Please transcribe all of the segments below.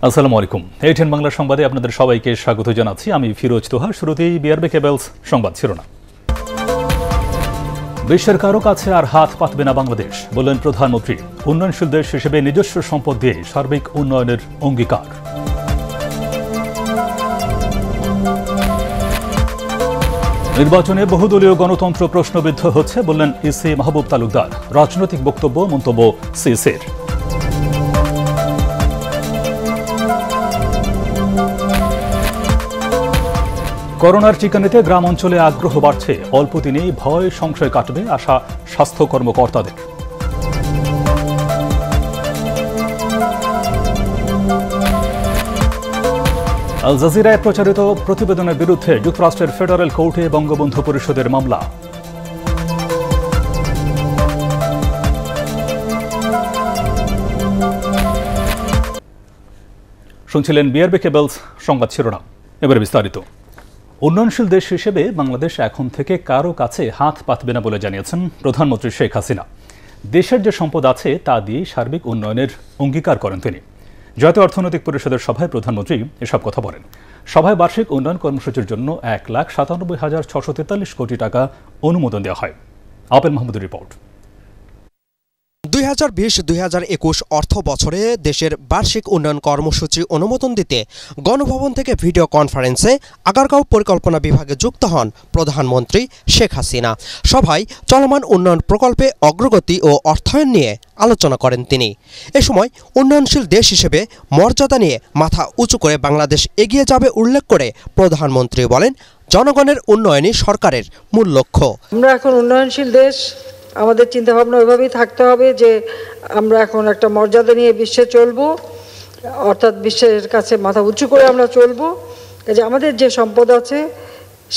আসসালামু আলাইকুম। A10 বাংলা সংবাদে আপনাদের সবাইকে স্বাগত জানাচ্ছি। আমি ফিরোজ তোহা। শুরুতেই বিআরবি কেবলস সংবাদ শিরোনাম। বিশ্বের কারো কাছে আর হাত পাতবে না বাংলাদেশ, বললেন প্রধানমন্ত্রী। উন্নয়নশীল দেশ হিসেবে নিজস্ব সম্পদ দিয়ে সার্বিক উন্নয়নের অঙ্গীকার। নির্বাচনে বহুদলীয় গণতন্ত্র প্রশ্নবিদ্ধ হচ্ছে, বললেন ইসি মাহবুব তালুকদার। রাজনৈতিক বক্তব্য মন্তব্য সিসির। করোনার টিকা নিতে গ্রাম অঞ্চলে আগ্রহ বাড়ছে। অল্প দিনেই ভয় সংশয় কাটবে আশা স্বাস্থ্য কর্মকর্তাদের। আল জাজিরায় প্রচারিত প্রতিবেদনের বিরুদ্ধে যুক্তরাষ্ট্রের ফেডারেল কোর্টে বঙ্গবন্ধু পরিষদের মামলা। শুনছিলেন বিআরবি কেবলস সংবাদ শিরোনাম। এবারে বিস্তারিত। উন্নয়নশীল দেশ হিসেবে বাংলাদেশ এখন থেকে কারো কাছে হাত পাতবে না বলে জানিয়েছেন প্রধানমন্ত্রী শেখ হাসিনা। দেশের যে সম্পদ আছে তা দিয়ে সার্বিক উন্নয়নের অঙ্গীকার করেন তিনি। জাতীয় অর্থনৈতিক পরিষদের সভায় প্রধানমন্ত্রী এসব কথা বলেন। সভায় বার্ষিক উন্নয়ন কর্মসূচির জন্য 1,97,643 কোটি টাকা অনুমোদন দেওয়া হয়। আপেল মাহমুদের রিপোর্ট। 2020-2021 অর্থ বছরে দেশের বার্ষিক উন্নয়ন কর্মসূচি অনুমোদন দিতে গণভবন থেকে ভিডিও কনফারেন্সে আগারগাঁও পরিকল্পনা বিভাগে যুক্ত হন প্রধানমন্ত্রী শেখ হাসিনা। সভায় চলমান উন্নয়ন প্রকল্পে অগ্রগতি ও অর্থায়ন নিয়ে আলোচনা করেন তিনি। এ সময় উন্নয়নশীল দেশ হিসেবে মর্যাদা নিয়ে মাথা উঁচু করে বাংলাদেশ এগিয়ে যাবে উল্লেখ করে প্রধানমন্ত্রী বলেন, জনগণের উন্নয়নই সরকারের মূল লক্ষ্য। আমরা এখন উন্নয়নশীল দেশ, আমাদের চিন্তাভাবনা ওইভাবেই থাকতে হবে যে আমরা এখন একটা মর্যাদা নিয়ে বিশ্বে চলবো, অর্থাৎ বিশ্বের কাছে মাথা উঁচু করে আমরা চলবো। যে আমাদের যে সম্পদ আছে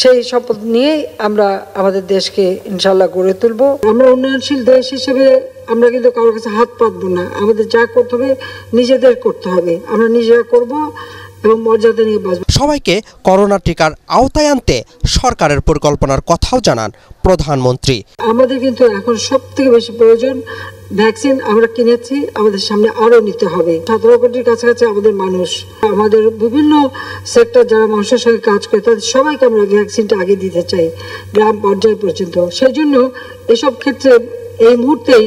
সেই সম্পদ নিয়েই আমরা আমাদের দেশকে ইনশাল্লাহ গড়ে তুলবো। আমরা উন্নয়নশীল দেশ হিসেবে আমরা কিন্তু কারোর কাছে হাত পাতবো না। আমাদের যা করতে হবে নিজেদের করতে হবে, আমরা নিজেরা করবো এবং মর্যাদা নিয়ে বাঁচবো। সবাইকে করোনা টিকার আওতায় আনতে সরকারের পরিকল্পনার কথাও জানান প্রধানমন্ত্রী। আমাদের কিন্তু এখন সব থেকে বেশি প্রয়োজন ভ্যাকসিন। আমরা কিনেছি, আমাদের সামনে আরো নিতে হবে। 17 কোটির কাছাকাছি আমাদের মানুষ, আমাদের বিভিন্ন সেক্টর যারা মানুষের সঙ্গে কাজ করে তাদের সবাইকে আমরা ভ্যাকসিনটা আগে দিতে চাই, গ্রাম পর্যায় পর্যন্ত। সেই জন্য এসব ক্ষেত্রে এই মুহূর্তেই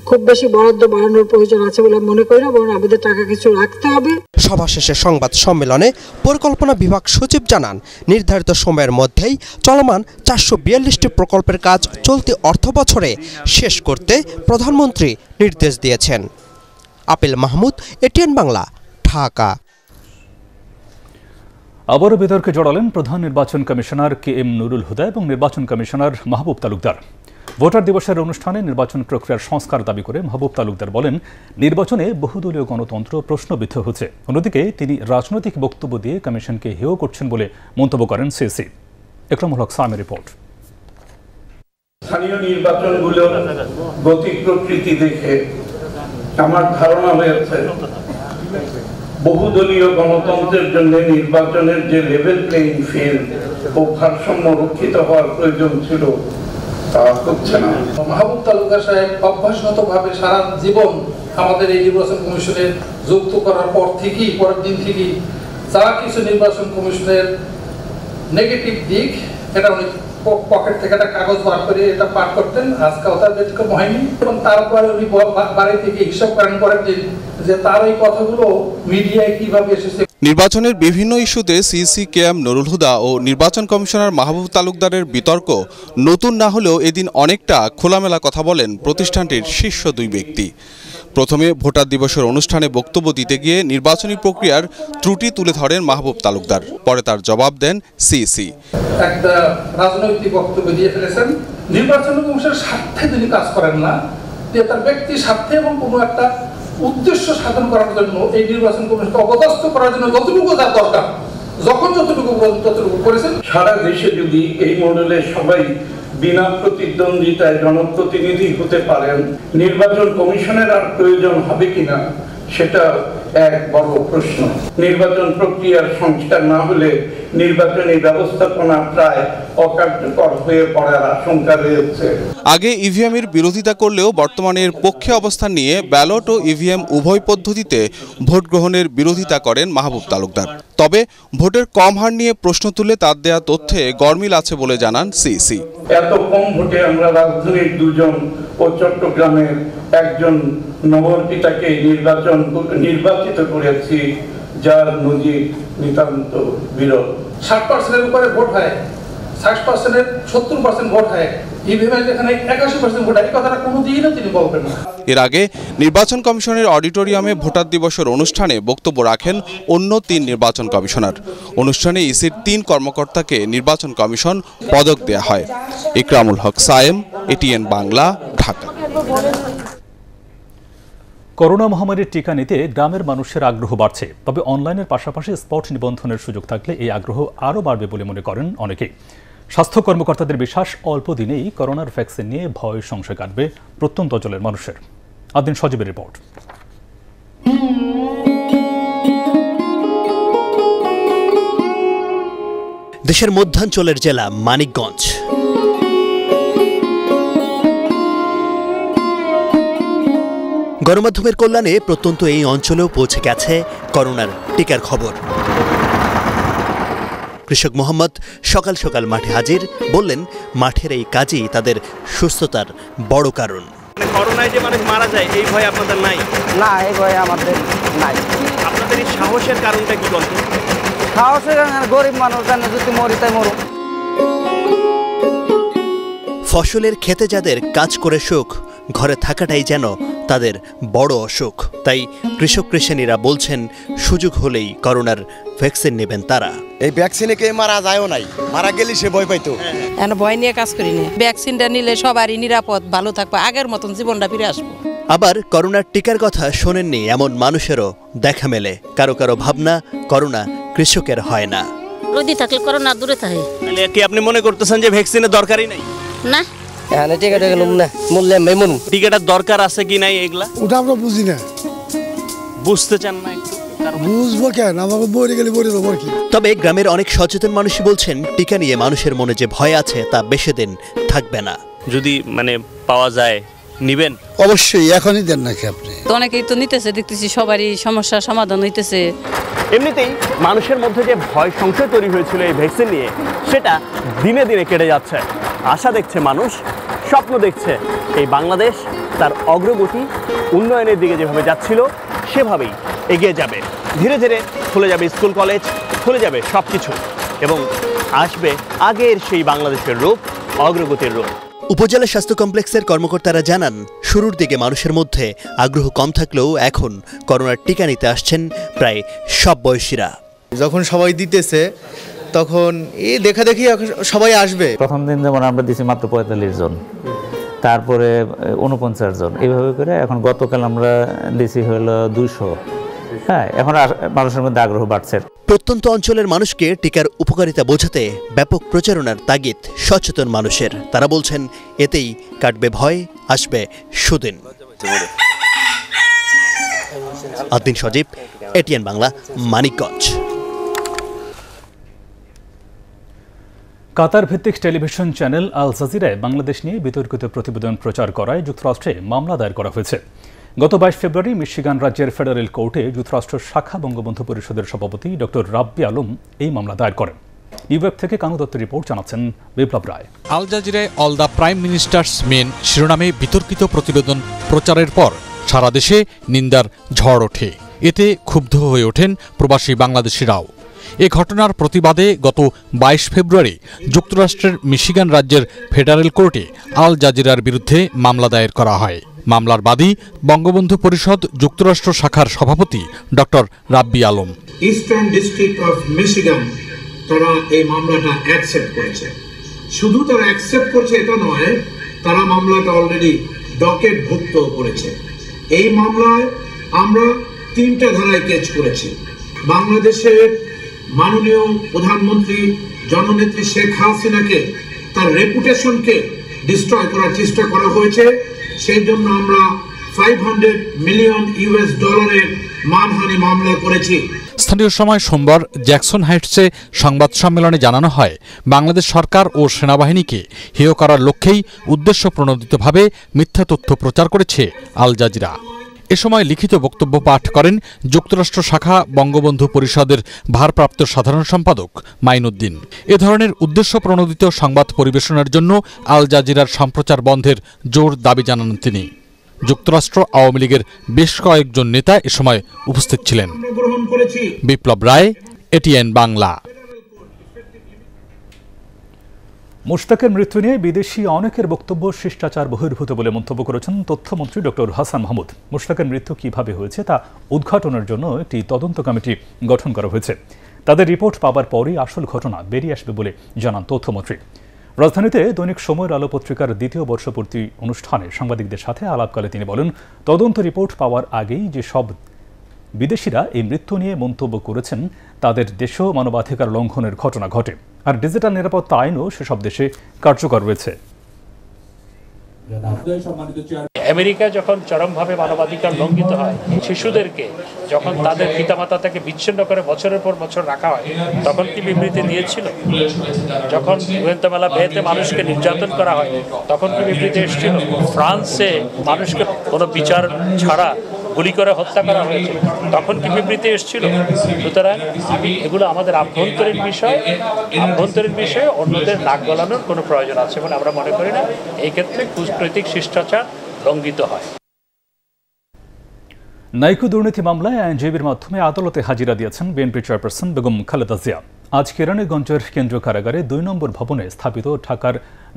খুব বেশি বরাদ্দ বাড়ানোর প্রয়োজন আছে বলে মনে করি না, বরং আমাদের টাকা কিছু রাখতে হবে। সভা শেষে সংবাদ সম্মেলনে পরিকল্পনা বিভাগ সচিব জানান, নির্ধারিত সময়ের মধ্যেই চলমান 442টি প্রকল্পের কাজ চলতি অর্থ বছরে শেষ করতে প্রধানমন্ত্রী নির্দেশ দিয়েছেন। Apple Mahmud, A10 Bangla, Dhaka. আবারও বিতর্কে জড়ালেন প্রধান নির্বাচন কমিশনার KM নুরুল হুদা এবং নির্বাচন কমিশনার মাহবুব তালুকদার। ভোটার দিবসের অনুষ্ঠানে নির্বাচন প্রক্রিয়ার সংস্কার দাবি করে মাহবুব তালুকদার বলেন, নির্বাচনে বহুদলীয় গণতন্ত্র প্রশ্নবিদ্ধ হচ্ছে। অন্যদিকে তিনি রাজনৈতিক বক্তব্য দিয়ে কমিশনকে হেয় করছেন বলে মন্তব্য করেন সিসি। একরামুল হক সামের রিপোর্ট। স্থানীয় নির্বাচনগুলোর গতি প্রকৃতি দেখে আমার ধারণা হয়েছে বহুদলীয় গণতন্ত্রের জন্য নির্বাচনের যে লেভেল প্লেইং ফিল্ড ও ভারসাম্য রক্ষিত হওয়ার প্রয়োজন ছিল হচ্ছে না। মাহবুব তালুকদার সাহেব অভ্যাসগতভাবে সারা জীবন আমাদের এই নির্বাচন কমিশনের যুক্ত করার পর থেকেই, পরের দিন থেকেই যা কিছু নির্বাচন কমিশনের নেগেটিভ দিক এটা উনি পকেট থেকে একটা কাগজ বার করে এটা পাঠ করতেন। আজকাল তার ব্যতিক্রম হয়নি এবং তারপরে উনি বাড়ি থেকে হিসাব করেন যে তার এই কথাগুলো মিডিয়ায় কিভাবে এসেছে। নির্বাচনের বিভিন্ন ইস্যুতে সিইসি KM নুরুল হুদা ও নির্বাচন কমিশনার মাহবুব তালুকদারের বিতর্ক নতুন না হলেও এদিন অনেকটা খোলামেলা কথা বলেন প্রতিষ্ঠানটির শীর্ষ দুই ব্যক্তি। প্রথমে ভোটার দিবসের অনুষ্ঠানে বক্তব্য দিতে গিয়ে নির্বাচনী প্রক্রিয়ার ত্রুটি তুলে ধরেন মাহবুব তালুকদার। পরে তার জবাব দেন সিইসি। একটা রাজনৈতিক বক্তব্য দিয়ে ফেলেছেন। নির্বাচন কমিশনের স্বার্থে তিনি কাজ করেন না, তার ব্যক্তির স্বার্থে এবং কোনো একটা উদ্দেশ্য সাধন করার জন্য এই নির্বাচন কমিশনকে অপদস্থ করার জন্য যতটুকু তার দরকার, যখন যতটুকু করেছেন। সারা দেশে যদি এই মডেলের সবাই বিনা প্রতিদ্বন্দ্বিতায় জনপ্রতিনিধি হতে পারেন, নির্বাচন কমিশনের আর প্রয়োজন হবে কিনা সেটা এক বড় প্রশ্ন। নির্বাচন প্রক্রিয়ার সংস্কার না হলে নির্বাচনী ব্যবস্থাপনা প্রায় অকার্যকর হয়ে পড়ার আশঙ্কা রয়েছে। আগে ইভিএমের বিরোধিতা করলেও বর্তমানে এর পক্ষে অবস্থান নিয়ে ব্যালট ও ইভিএম উভয় পদ্ধতিতে ভোট গ্রহণের বিরোধিতা করেন মাহবুব তালুকদার। তবে ভোটের কম হার নিয়ে প্রশ্ন তুলে তার দেয়া তথ্যে গরমিল আছে বলে জানান সিইসি। এত কম ভোটে আমরা রাজধানীর 2 জন ও চট্টগ্রামের 1 জন নগরপিতাকে নির্বাচিত করেছি, যার নজির নিতান্ত বিরল। 60% উপরে ভোট হয়, 60%-এর 70% ভোট হয়, ইভিএম যেখানে 81% ভোট হয়, এই কথাটা কোনোদিনও তিনি বলবেন না। এর আগে নির্বাচন কমিশনের অডিটোরিয়ামে ভোটার দিবসের অনুষ্ঠানে বক্তব্য রাখেন অন্য 3 নির্বাচন কমিশনার। অনুষ্ঠানে ইসির 3 কর্মকর্তাকে নির্বাচন কমিশন পদক দেয়া হয়। ইকরামুল হক সায়েম, এটিএন বাংলা, ঢাকা। করোনা মহামারীর টিকা নিতে গ্রামের মানুষের আগ্রহ বাড়ছে, তবে অনলাইনের পাশাপাশি স্পট নিবন্ধনের সুযোগ থাকলে এই আগ্রহ আরও বাড়বে বলে মনে করেন অনেকেই। স্বাস্থ্য কর্মকর্তাদের বিশ্বাস, অল্প দিনেই করোনার ভ্যাকসিন নিয়ে ভয় সংশয় কাটবে প্রত্যন্ত অঞ্চলের মানুষের। আদিন সজীবের রিপোর্ট। দেশের মধ্যাঞ্চলের জেলা মানিকগঞ্জ। গণমাধ্যমের কল্যাণে প্রত্যন্ত এই অঞ্চলেও পৌঁছে গেছে করোনার টিকার খবর। কৃষক মোহাম্মদ সকাল সকাল মাঠে হাজির, বললেন মাঠের এই কাজই তাদের সুস্থতার বড় কারণ। করোনায় যে মানুষ মারা যায় এই ভয় আপনাদের নাই? না, এই ভয় আমাদের নাই। আপনাদের এই সাহসের কারণটা কি বলতো? সাহসের গরিব মানুষ জানে, যদি মরি তাই মরুক। ফসলের খেতে যাদের কাজ করে সুখ, ঘরে থাকাটাই যেন তাদের বড় অসুখ। তাই কৃষক কৃষানীরা বলছেন সুযোগ হলেই করোনার ভ্যাকসিন নেবেন তারা। এই ভ্যাকসিনে কে মারা যায়ও নাই, মারা গেলে সে ভয় পাইতো। ভয় নিয়ে কাজ করিনি, ভ্যাকসিনটা নিলে সবারই নিরাপদ, ভালো থাকবো, আগের মতন জীবনটা ফিরে আসবো। আবার করোনার টিকার কথা শোনেননি এমন মানুষেরও দেখা মেলে। কারো কারো ভাবনা, করোনা কৃষকের হয় না। রোদি থাকলে করোনা দূরে থাকে। তাহলে কি আপনি মনে করতেছেন যে ভ্যাকসিনের দরকারই নাই? না, এখানে টিকাটা গেলাম না, মূল্যে মেমন টিকাটার দরকার আছে কি নাই এগুলা ওটা আমরা বুঝি না। বুঝতে চান না একটু? বুঝবো কেন, আমাকে বলে গেলে বলে দেবো কি। তবে গ্রামের অনেক সচেতন মানুষই বলছেন টিকা নিয়ে মানুষের মনে যে ভয় আছে তা বেশি দিন থাকবে না। যদি পাওয়া যায় নিবেন? অবশ্যই, এখনই দেন নাকি আপনি? তো অনেকেই তো নিতেছে, দেখতেছি সবারই সমস্যার সমাধান হইতেছে। এমনিতেই মানুষের মধ্যে যে ভয় সংশয় তৈরি হয়েছিল এই ভ্যাকসিন নিয়ে, সেটা দিনে দিনে কেটে যাচ্ছে। আশা দেখছে মানুষ, স্বপ্ন দেখছে এই বাংলাদেশ তার অগ্রগতি উন্নয়নের দিকে যেভাবে যাচ্ছিল সেভাবেই এগিয়ে যাবে। ধীরে ধীরে খুলে যাবে স্কুল কলেজ, খুলে যাবে সব কিছু, এবং আসবে আগের সেই বাংলাদেশের রূপ, অগ্রগতির রূপ। উপজেলা স্বাস্থ্য কমপ্লেক্সের কর্মকর্তারা জানান, শুরুর দিকে মানুষের মধ্যে আগ্রহ কম থাকলেও এখন করোনার টিকা নিতে আসছেন প্রায় সব বয়সীরা। যখন সবাই দিতেছে তখন এই দেখা দেখি সবাই আসবে। প্রথম দিন যেমন আমরা দিছি মাত্র 45 জন, তারপরে 49 জন, এইভাবে করে এখন গতকাল আমরা দিছি হলো 200। হ্যাঁ, এখন মানুষের মধ্যে আগ্রহ বাড়ছে। প্রত্যন্ত অঞ্চলের মানুষকে টিকার উপকারিতা বোঝাতে ব্যাপক প্রচারণার তাগিদ সচেতন মানুষের। তারা বলছেন এতেই কাটবে ভয়, আসবে সুদিন। আদিন সজীব, এটিএন বাংলা, মানিকগঞ্জ। কাতার ভিত্তিক টেলিভিশন চ্যানেল আল জাজিরায় বাংলাদেশ নিয়ে বিতর্কিত প্রতিবেদন প্রচার করায় যুক্তরাষ্ট্রে মামলা দায়ের করা হয়েছে। গত 22 ফেব্রুয়ারি মিশিগান রাজ্যের ফেডারেল কোর্টে যুক্তরাষ্ট্র শাখা বঙ্গবন্ধু পরিষদের সভাপতি ডক্টর রাব্বি আলম এই মামলা দায়ের করেন। নিউইয়র্ক থেকে কানু দত্তের রিপোর্ট, জানাচ্ছেন বিপ্লব রায়। আল জাজিরায় all the prime minister's men শিরোনামে বিতর্কিত প্রতিবেদন প্রচারের পর সারা দেশে নিন্দার ঝড় ওঠে। এতে ক্ষুব্ধ হয়ে ওঠেন প্রবাসী বাংলাদেশিরাও। এ ঘটনার প্রতিবাদে গত 22 ফেব্রুয়ারি যুক্তরাষ্ট্রের মিশিগান রাজ্যের ফেডারেল কোর্টে আল জাজিরার বিরুদ্ধে মামলা দায়ের করা হয়। মামলার বাদী বঙ্গবন্ধু পরিষদ যুক্তরাষ্ট্র শাখার সভাপতি doctor Rabbi Alam. Eastern district of Michigan তারা এই মামলাটা অ্যাকসেপ্ট করেছে। শুধু তারা অ্যাকসেপ্ট করছে এটা নয়, তারা মামলাটা অলরেডি ডকেটভুক্ত করেছে। এই মামলায় আমরা 3টা ধারায় কেস করেছি। বাংলাদেশের মাননীয় প্রধানমন্ত্রী জননেত্রী শেখ হাসিনাকে, তার রেপুটেশনকে ডিস্ট্রয় করার চেষ্টা করা হয়েছে। সেই জন্য আমরা $500 মিলিয়ন মানহানি মামলা করেছি। স্থানীয় সময় সোমবার জ্যাকসন হাইটসে সংবাদ সম্মেলনে জানানো হয়, বাংলাদেশ সরকার ও সেনাবাহিনীকে হেয় করার লক্ষ্যেই উদ্দেশ্য প্রণোদিতভাবে মিথ্যা তথ্য প্রচার করেছে আল জাজিরা। এ সময় লিখিত বক্তব্য পাঠ করেন যুক্তরাষ্ট্র শাখা বঙ্গবন্ধু পরিষদের ভারপ্রাপ্ত সাধারণ সম্পাদক মাইনুদ্দিন। এ ধরনের উদ্দেশ্য প্রণোদিত সংবাদ পরিবেশনের জন্য আল জাজিরার সম্প্রচার বন্ধের জোর দাবি জানান তিনি। যুক্তরাষ্ট্র আওয়ামী লীগের বেশ কয়েকজন নেতা এ সময় উপস্থিত ছিলেন। বিপ্লব রায়, এটিএন বাংলা। মুশতাকের মৃত্যু নিয়ে বিদেশি অনেকের বক্তব্য শিষ্টাচার বহির্ভূত বলে মন্তব্য করেছেন তথ্যমন্ত্রী ডক্টর হাসান মাহমুদ। মুশতাকের মৃত্যু কিভাবে হয়েছে তা উদ্ঘাটনের জন্য একটি তদন্ত কমিটি গঠন করা হয়েছে। তাদের রিপোর্ট পাবার পরই আসল ঘটনা বেরিয়ে আসবে বলে জানান তথ্যমন্ত্রী। রাজধানীতে দৈনিক সময়ের আলো পত্রিকার দ্বিতীয় বর্ষপূর্তি অনুষ্ঠানে সাংবাদিকদের সাথে আলাপকালে তিনি বলেন, তদন্ত রিপোর্ট পাওয়ার আগেই যে সব বিদেশিরা এই মৃত্যু নিয়ে মন্তব্য করেছেন তাদের দেশেও মানবাধিকার লঙ্ঘনের ঘটনা ঘটে, আর ডিজিটাল নিরাপত্তা আইনও সেসব দেশে কার্যকর রয়েছে। আমেরিকা যখন চরমভাবে মানবাধিকার লঙ্ঘিত হয়, শিশুদেরকে যখন তাদের পিতামাতা থেকে বিচ্ছিন্ন করে বছরের পর বছর রাখা হয়, তখন কি বিবৃতি দিয়েছিল? যখন গুয়েন্তামালা বেতে মানুষকে নির্যাতন করা হয়, তখন কি বিবৃতি এসেছিল? ফ্রান্সে মানুষকে কোনো বিচার ছাড়া গুলি করে হত্যা করা হয়েছে, তখন কি বিবৃতি এসেছিল? সুতরাং এগুলো আমাদের আভ্যন্তরীণ বিষয়ে অন্যদের নাক গলানোর কোনো প্রয়োজন আছে বলে আমরা মনে করি না। এই ক্ষেত্রে কূটনৈতিক শিষ্টাচার লঙ্ঘিত হয়। নাইকো দুর্নীতি মামলায় আইনজীবীর মাধ্যমে আদালতে হাজিরা দিয়েছেন বিএনপি চেয়ারপারসন বেগম খালেদা জিয়া। আজ কেরানীগঞ্জের কেন্দ্রীয় কারাগারে ২ নম্বর ভবনে স্থাপিত ঢাকার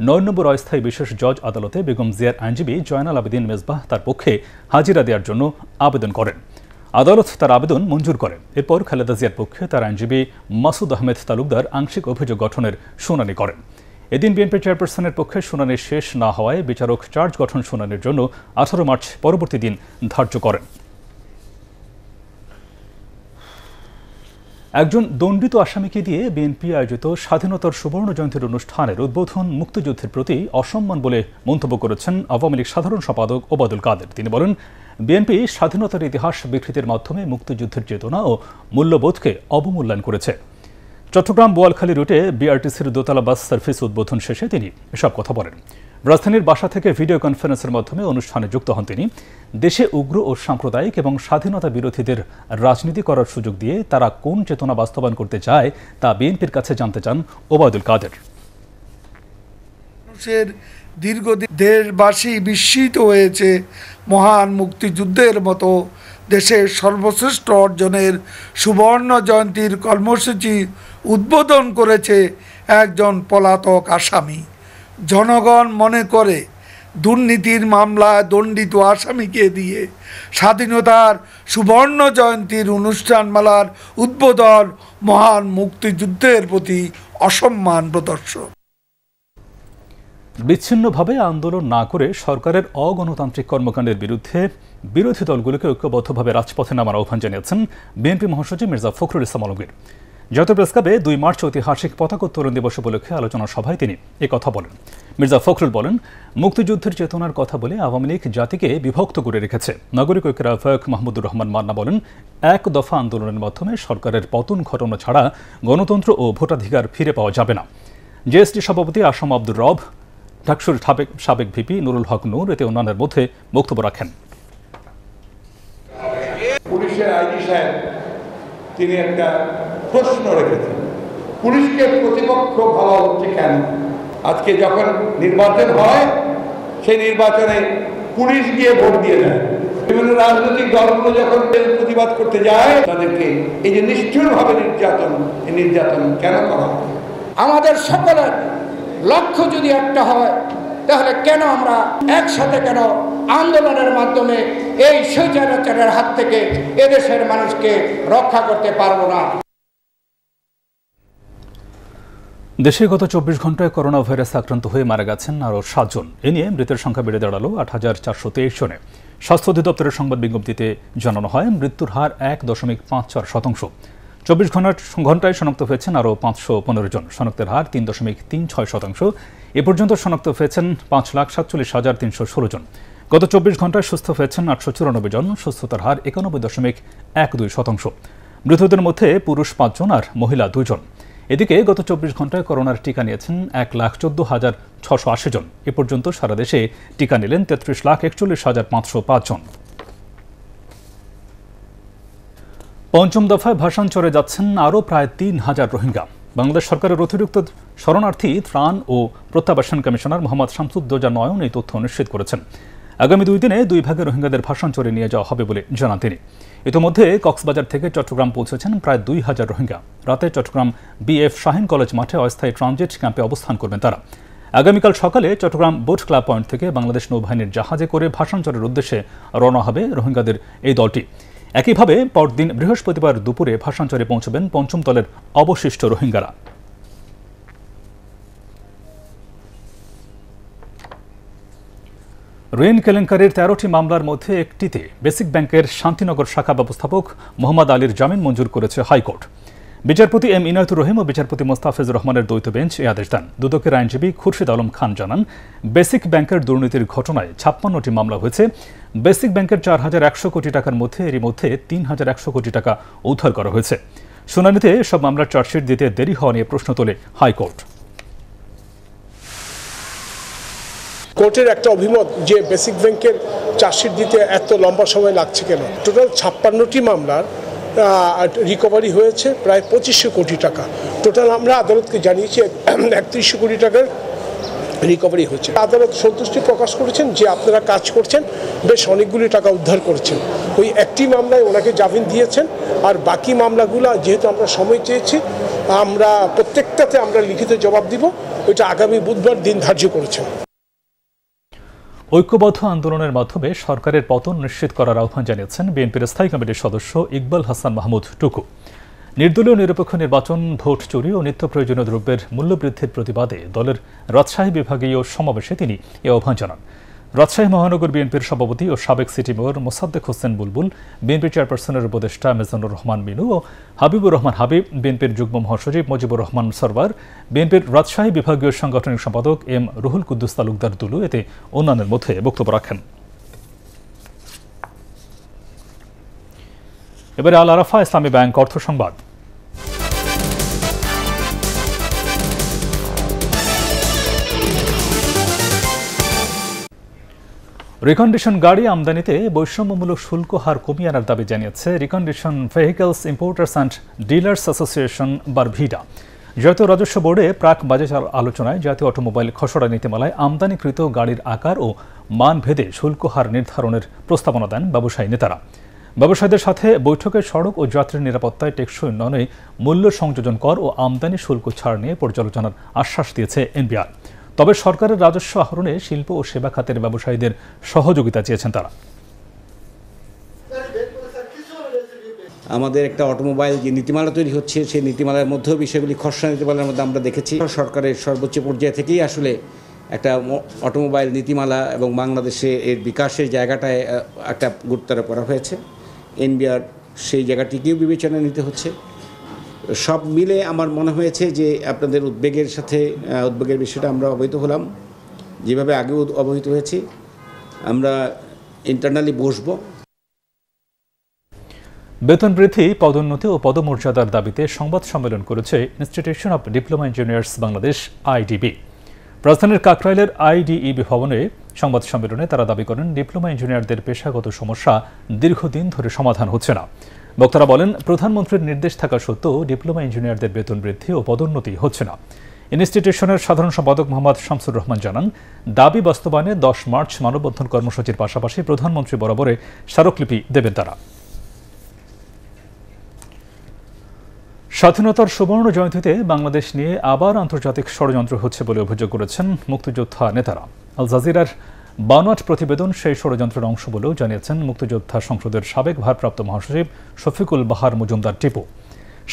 ৯ নম্বর অস্থায়ী বিশেষ জজ আদালতে বেগম জিয়ার আইনজীবী জয়নাল আবেদিন মেজবাহ তার পক্ষে হাজিরা দেওয়ার জন্য আবেদন করেন। আদালত তার আবেদন মঞ্জুর করে। এরপর খালেদা জিয়ার পক্ষে তার আইনজীবী মাসুদ আহমেদ তালুকদার আংশিক অভিযোগ গঠনের শুনানি করেন। এদিন বিএনপি চেয়ারপারসনের পক্ষে শুনানি শেষ না হওয়ায় বিচারক চার্জ গঠন শুনানির জন্য ১৮ মার্চ পরবর্তী দিন ধার্য করেন। একজন দণ্ডিত আসামিকে দিয়ে বিএনপি আয়োজিত স্বাধীনতার সুবর্ণ জয়ন্তীর অনুষ্ঠানের উদ্বোধন মুক্তিযুদ্ধের প্রতি অসম্মান বলে মন্তব্য করেছেন আওয়ামী লীগ সাধারণ সম্পাদক ওবায়দুল কাদের। তিনি বলেন, বিএনপি স্বাধীনতার ইতিহাস বিকৃতির মাধ্যমে মুক্তিযুদ্ধের চেতনা ও মূল্যবোধকে অবমূল্যায়ন করেছে। চট্টগ্রাম বোয়ালখালী রুটে বিআরটিসির দোতলা বাস সার্ভিস উদ্বোধন শেষে তিনি এসব কথা বলেন। রাজধানীর বাসা থেকে ভিডিও কনফারেন্সের মাধ্যমে অনুষ্ঠানে যুক্ত হন তিনি। দেশে উগ্র ও সাম্প্রদায়িক এবং স্বাধীনতা বিরোধীদের রাজনীতি করার সুযোগ দিয়ে তারা কোন চেতনা বাস্তবায়ন করতে চায় তা বিএনপির কাছে জানতে চান ওবায়দুল কাদের। মানুষের দীর্ঘদিন দেশবাসী বিস্মিত হয়েছে মহান মুক্তিযুদ্ধের মতো দেশের সর্বশ্রেষ্ঠ অর্জনের সুবর্ণ জয়ন্তীর কর্মসূচি উদ্বোধন করেছে একজন পলাতক আসামি। জনগণ মনে করে দুর্নীতির মামলায় দণ্ডিত আসামিকে দিয়ে স্বাধীনতার সুবর্ণ জয়ন্তীর অনুষ্ঠানমালার উদ্বোধন মহান মুক্তিযুদ্ধের প্রতি অসম্মান প্রদর্শন। বিচ্ছিন্নভাবে আন্দোলন না করে সরকারের অগণতান্ত্রিক কর্মকাণ্ডের বিরুদ্ধে বিরোধী দলগুলোকে ঐক্যবদ্ধভাবে রাজপথে নামার আহ্বান জানিয়েছেন বিএনপি মহাসচিব মির্জা ফখরুল ইসলাম আলমগীর। জাতীয় প্রেসক্লাবে ২ মার্চ ঐতিহাসিক পতাকা উত্তোলন দিবস উপলক্ষে আলোচনা সভায় তিনি কথা বলেন। মির্জা ফখরুল বলেন, মুক্তিযুদ্ধের চেতনার কথা বলে আওয়ামী লীগ জাতিকে বিভক্ত করে রেখেছে। নাগরিক ঐক্যের আহ্বায়ক মাহমুদুর রহমান মান্না বলেন, এক দফা আন্দোলনের মাধ্যমে সরকারের পতন ঘটানো ছাড়া গণতন্ত্র ও ভোটাধিকার ফিরে পাওয়া যাবে না। জেএসটি সভাপতি আসম আব্দুর রব, ঢাকসুর সাবেক ভিপি নুরুল হক নূর এতে অন্যান্যের মধ্যে বক্তব্য রাখেন। পুলিশের আইজি সাহেব তিনি একটা প্রশ্ন রেখেছেন, পুলিশকে প্রতিপক্ষ ভাবা হচ্ছে কেন? আজকে যখন নির্বাচন হয় সেই নির্বাচনে পুলিশ গিয়ে ভোট দিয়ে দেয়। বিভিন্ন রাজনৈতিক দলগুলো যখন প্রতিবাদ করতে যায় তাদেরকে এই যে নিষ্ঠুরভাবে নির্যাতন কেন করা হয়? আমাদের সকলের লক্ষ্য যদি একটা হয় তাহলে কেন আমরা একসাথে কেন আন্দোলনের মাধ্যমে এই স্বৈরাচারের হাত থেকে এদেশের মানুষকে রক্ষা করতে পারবো না? দেশে গত ২৪ ঘন্টায় করোনা ভাইরাসে আক্রান্ত হয়ে মারা গেছেন আরও ৭ জন। এ নিয়ে মৃতের সংখ্যা বেড়ে দাঁড়ালো ৮,৪২৩ জনে। স্বাস্থ্য অধিদপ্তরের সংবাদ বিজ্ঞপ্তিতে জানানো হয়, মৃত্যুর হার ১.৫৪%। ২৪ ঘন্টায় শনাক্ত হয়েছেন আরও ৫১৫ জন। শনাক্তের হার ৩.৩৬%। এ পর্যন্ত শনাক্ত হয়েছেন ৫,৪৭,৩১৬ জন। গত 24 ঘন্টায় সুস্থ হয়েছেন 894 জন, সুস্থতার হার 91.12%। মৃতদের মধ্যে পুরুষ 5 জন আর মহিলা 2 জন। এদিকে গত 24 ঘন্টায় করোনার টিকা নিয়েছেন 1,14,680 জন। এ পর্যন্ত সারা দেশে টিকা নিলেন 33,41,505 জন। পঞ্চম দফায় ভাসানচরে যাচ্ছেন আরও প্রায় 3,000 রোহিঙ্গা। বাংলাদেশ সরকারের অতিরিক্ত শরণার্থী ত্রাণ ও প্রত্যাবাসন কমিশনার মোহাম্মদ শামসুদ্দোজা নয়ন এই তথ্য নিশ্চিত করেছেন। আগামী 2 দিনে 2 ভাগে রোহিঙ্গাদের ভাসানচরে নিয়ে যাওয়া হবে বলে জানান তিনি। ইতিমধ্যে কক্সবাজার থেকে চট্টগ্রাম পৌঁছেছেন প্রায় 2,000 রোহিঙ্গা। রাতে চট্টগ্রাম BF শাহীন কলেজ মাঠে অস্থায়ী ট্রানজিট ক্যাম্পে অবস্থান করবেন তারা। আগামীকাল সকালে চট্টগ্রাম বোট ক্লাব পয়েন্ট থেকে বাংলাদেশ নৌবাহিনীর জাহাজে করে ভাসানচরের উদ্দেশ্যে রওনা হবে রোহিঙ্গাদের এই দলটি। একইভাবে পরদিন বৃহস্পতিবার দুপুরে ভাসানচরে পৌঁছবেন পঞ্চম তলের অবশিষ্ট রোহিঙ্গারা। ঋণ কেলেঙ্কারির 13টি মামলার মধ্যে একটিতে বেসিক ব্যাংকের শান্তিনগর শাখা ব্যবস্থাপক মোহাম্মদ আলীর জামিন মঞ্জুর করেছে হাইকোর্ট। বিচারপতি এম ইনায়েতুর রহিম ও বিচারপতি মোস্তাফিজুর রহমানের দ্বৈত বেঞ্চ এই আদেশ দেন। দুদকের আইনজীবী খুরশিদ আলম খান জানান, বেসিক ব্যাংকের দুর্নীতির ঘটনায় 56টি মামলা হয়েছে। বেসিক ব্যাংকের 4,100 কোটি টাকার মধ্যে এরই মধ্যে 3,100 কোটি টাকা উদ্ধার করা হয়েছে। শুনানিতে সব মামলার চার্জশিট দিতে দেরি হওয়া নিয়ে প্রশ্ন তোলে হাইকোর্ট। কোর্টের একটা অভিমত যে বেসিক ব্যাংকের চার্জশিট দিতে এত লম্বা সময় লাগছে কেন। টোটাল 56টি মামলার রিকভারি হয়েছে প্রায় 2500 কোটি টাকা। টোটাল আমরা আদালতকে জানিয়েছি 3100 কোটি টাকার রিকভারি হয়েছে। আদালত সন্তুষ্টি প্রকাশ করেছেন যে আপনারা কাজ করছেন, বেশ অনেকগুলি টাকা উদ্ধার করেছেন। ওই একটি মামলায় ওনাকে জামিন দিয়েছেন, আর বাকি মামলাগুলো যেহেতু আমরা সময় চেয়েছি, আমরা প্রত্যেকটাতে আমরা লিখিত জবাব দিব। ওইটা আগামী বুধবার দিন ধার্য করেছেন। ঐক্যবদ্ধ আন্দোলনের মাধ্যমে সরকারের পতন নিশ্চিত করার আহ্বান জানিয়েছেন বিএনপির স্থায়ী কমিটির সদস্য ইকবাল হাসান মাহমুদ টুকু। নির্দলীয় নিরপেক্ষ নির্বাচন, ভোট চুরি ও নিত্য প্রয়োজনীয় দ্রব্যের মূল্যবৃদ্ধির প্রতিবাদে দলের রাজশাহী বিভাগীয় সমাবেশে তিনি এ আহ্বান জানান। রাজশাহী মহানগর বিএনপির সভাপতি ও সাবেক সিটি মেয়র মোসাদ্দেক হোসেন বুলবুল, বিএনপি চেয়ারপারসনের উপদেষ্টা মিজানুর রহমান মিনু ও হাবিবুর রহমান হাবিব, বিএনপির যুগ্ম মহাসচিব মুজিবুর রহমান সরওয়ার, বিএনপির রাজশাহী বিভাগীয় সাংগঠনিক সম্পাদক এম রুহুল কুদ্দুস তালুকদার দুলু এতে অন্যান্যের মধ্যে বক্তব্য রাখেন। এবারে আল আরাফা ইসলামী ব্যাংক অর্থ সংবাদ। রিকন্ডিশন গাড়ি আমদানিতে বৈষম্যমূলক শুল্ক হার কমিয়ে আনার দাবি জানিয়েছে recondition vehicles importers and dealers association BARVIDA. জাতীয় রাজস্ব বোর্ডে প্রাক বাজেট আলোচনায় জাতীয় অটোমোবাইল খসড়া নীতিমালায় আমদানিকৃত গাড়ির আকার ও মান ভেদে শুল্ক হার নির্ধারণের প্রস্তাবনা দেন ব্যবসায়ী নেতারা। ব্যবসায়ীদের সাথে বৈঠকে সড়ক ও যাত্রীর নিরাপত্তায় টেকসই উন্নয়নে মূল্য সংযোজন কর ও আমদানি শুল্ক ছাড় নিয়ে পর্যালোচনার আশ্বাস দিয়েছে এনবিআর। তবে সরকারের রাজস্ব আহরণে শিল্প ও সেবা খাতের ব্যবসায়ীদের সহযোগিতা চেয়েছেন তারা। আমাদের একটা অটোমোবাইল যে নীতিমালা তৈরি হচ্ছে, সেই নীতিমালার মধ্যেও বিষয়গুলি খসড়া নীতিমালার মধ্যে আমরা দেখেছি। সরকারের সর্বোচ্চ পর্যায় থেকেই আসলে একটা অটোমোবাইল নীতিমালা এবং বাংলাদেশে এর বিকাশের জায়গাটায় একটা গুরুত্ব আরোপ করা হয়েছে। এনবিআর সেই জায়গাটিকেও বিবেচনায় নিতে হচ্ছে। সব মিলে আমার মনে হয়েছে যে আপনাদের উদ্বেগের বিষয়টা আমরা অবহিত হলাম, যেভাবে আগেও অবহিত হয়েছি। আমরা ইন্টারনালি বসবো। বেতন বৃদ্ধি, পদোন্নতি ও পদমর্যাদার দাবিতে সংবাদ সম্মেলন করেছে institution of diploma engineers Bangladesh IDB. রাজধানীর কাকরাইলের আইডিইবি ভবনে সংবাদ সম্মেলনে তারা দাবি করেন, ডিপ্লোমা ইঞ্জিনিয়ারদের পেশাগত সমস্যা দীর্ঘদিন ধরে সমাধান হচ্ছে না। বক্তারা বলেন, প্রধানমন্ত্রীর নির্দেশ থাকা সত্ত্বেও ডিপ্লোমা ইঞ্জিনিয়ারদের বেতন বৃদ্ধি ও পদোন্নতি হচ্ছে না। ইনস্টিটিউশনের সাধারণ সম্পাদক মোহাম্মদ শামসুর রহমান জানান, দাবি বাস্তবায়নে 10 মার্চ মানববন্ধন কর্মসূচির পাশাপাশি প্রধানমন্ত্রী বরাবরে স্মারকলিপি দেবেন তারা। স্বাধীনতার সুবর্ণ জয়ন্তীতে বাংলাদেশ নিয়ে আবার আন্তর্জাতিক ষড়যন্ত্র হচ্ছে বলে অভিযোগ করেছেন মুক্তিযোদ্ধা নেতারা। আল জাজিরার বানোয়াট প্রতিবেদন সেই ষড়যন্ত্রের অংশ বলেও জানিয়েছেন মুক্তিযোদ্ধা সংসদের সাবেক ভারপ্রাপ্ত মহাসচিব শফিকুল বাহার মজুমদার টিপু।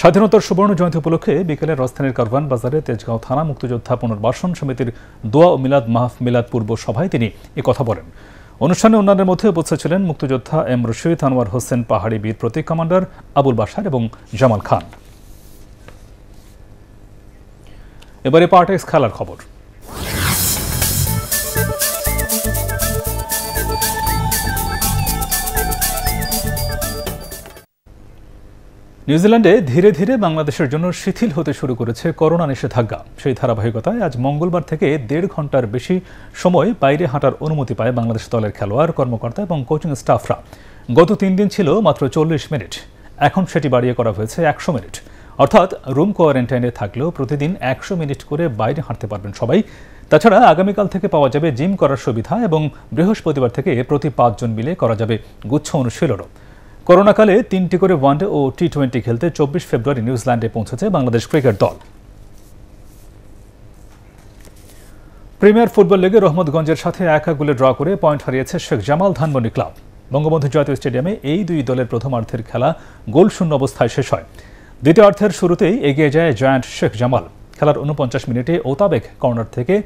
স্বাধীনতার সুবর্ণ জয়ন্তী উপলক্ষে বিকেলে রাজধানীর কারওয়ান বাজারে তেজগাঁও থানা মুক্তিযোদ্ধা পুনর্বাসন সমিতির দোয়া ও মিলাদ মাহফিল পূর্ব সভায় তিনি কথা বলেন। অনুষ্ঠানে অন্যান্যের মধ্যে উপস্থিত ছিলেন মুক্তিযোদ্ধা এম রশিদ, আনোয়ার হোসেন পাহাড়ি, বীর প্রতীক কমান্ডার আবুল বাশার এবং জামাল খান। এবারে পার্টেক্স খেলার খবর। নিউজিল্যান্ডে ধীরে ধীরে বাংলাদেশের জন্য শিথিল হতে শুরু করেছে করোনা নিষেধাজ্ঞা। সেই ধারাবাহিকতায় আজ মঙ্গলবার থেকে 1.5 ঘন্টার বেশি সময় বাইরে হাঁটার অনুমতি পায় বাংলাদেশ দলের খেলোয়াড়, কর্মকর্তা এবং কোচিং স্টাফরা। গত 3 দিন ছিল মাত্র 40 মিনিট, এখন সেটি বাড়িয়ে করা হয়েছে 100 মিনিট। অর্থাৎ রুম কোয়ারেন্টাইনে থাকলেও প্রতিদিন 100 মিনিট করে বাইরে হাঁটতে পারবেন সবাই। তাছাড়া আগামীকাল থেকে পাওয়া যাবে জিম করার সুবিধা এবং বৃহস্পতিবার থেকে প্রতি 5 জন মিলে করা যাবে গুচ্ছ অনুশীলনও। করোনাকালে 3টি করে ওয়ানডে ও টি20 খেলতে 24 ফেব্রুয়ারি নিউজিল্যান্ডে পৌঁছেছে বাংলাদেশ ক্রিকেট দল। প্রিমিয়ার ফুটবল লিগে রহমতগঞ্জের সাথে 1-1 গোলে ড্র করে পয়েন্ট হারিয়েছে শেখ জামাল ধানমন্ডি ক্লাব। বঙ্গবন্ধু জাতীয় স্টেডিয়ামে এই দুই দলের প্রথমার্ধের খেলা গোলশূন্য অবস্থায় শেষ হয়। দ্বিতীয়ার্ধের শুরুতেই এগিয়ে যায় জায়ান্ট শেখ জামাল। খেলার 49 মিনিটে ওতাবেক কর্নার থেকে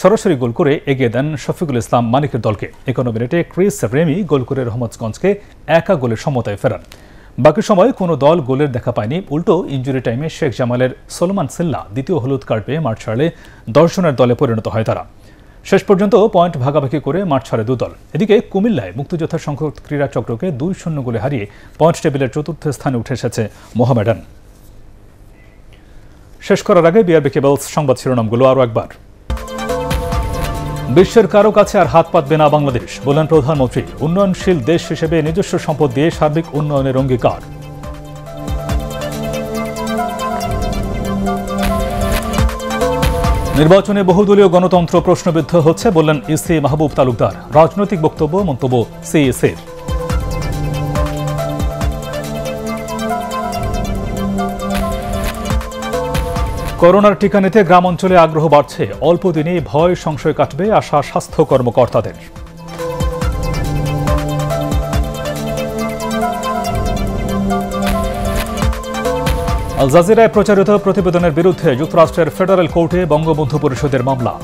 সরাসরি গোল করে এগিয়ে দেন শফিকুল ইসলাম মানিকের দলকে। 51 মিনিটে ক্রিস রেমি গোল করে রহমতগঞ্জকে 1-1 গোলের সমতায় ফেরান। বাকি সময় কোনো দল গোলের দেখা পায়নি। উল্টো ইনজুরি টাইমে শেখ জামালের সলমান সিল্লা দ্বিতীয় হলুদ কার্ড পেয়ে মাঠ ছাড়লে 10 জনের দলে পরিণত হয় তারা। শেষ পর্যন্ত পয়েন্ট ভাগাভাগি করে মাঠ ছাড়ে দুদল। এদিকে কুমিল্লায় মুক্তিযোদ্ধা সংঘ ক্রীড়া চক্রকে 2-0 গোলে হারিয়ে পয়েন্ট টেবিলের 4র্থ স্থানে উঠে এসেছে মোহামেডান। শেষ করার আগে বিআরবি কেবলস সংবাদ শিরোনামগুলো আরও একবার। বিশ্বের কারো কাছে আর হাত পাতবে না বাংলাদেশ, বলেন প্রধানমন্ত্রী। উন্নয়নশীল দেশ হিসেবে নিজস্ব সম্পদ দিয়ে সার্বিক উন্নয়নের অঙ্গীকার। নির্বাচনে বহুদলীয় গণতন্ত্র প্রশ্নবিদ্ধ হচ্ছে, বললেন ইসি মাহবুব তালুকদার। রাজনৈতিক বক্তব্য মন্তব্য সিএসের। করোনার টিকা নিতে গ্রাম অঞ্চলে আগ্রহ বাড়ছে। অল্প দিনেই ভয় সংশয় কাটবে আশা স্বাস্থ্য কর্মকর্তাদের। আল জাজিরায় প্রচারিত প্রতিবেদনের বিরুদ্ধে যুক্তরাষ্ট্রের ফেডারেল কোর্টে বঙ্গবন্ধু পরিষদের মামলা।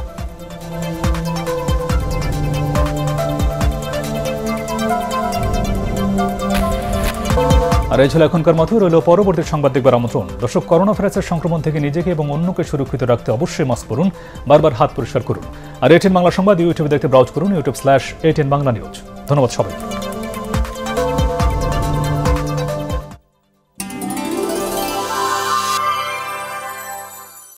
আর এই ছিল এখনকার মতো। রইল পরবর্তী সংবাদ দেখবার আমন্ত্রণ। দর্শক, করোনা ভাইরাসের সংক্রমণ থেকে নিজেকে এবং অন্যকে সুরক্ষিত রাখতে অবশ্যই মাস্ক পরুন, বারবার হাত পরিষ্কার করুন। আর এটিএন বাংলা সংবাদ ইউটিউবে দেখতে ব্রাউজ করুন, youtube/ATN বাংলা নিউজ। ধন্যবাদ সবাই।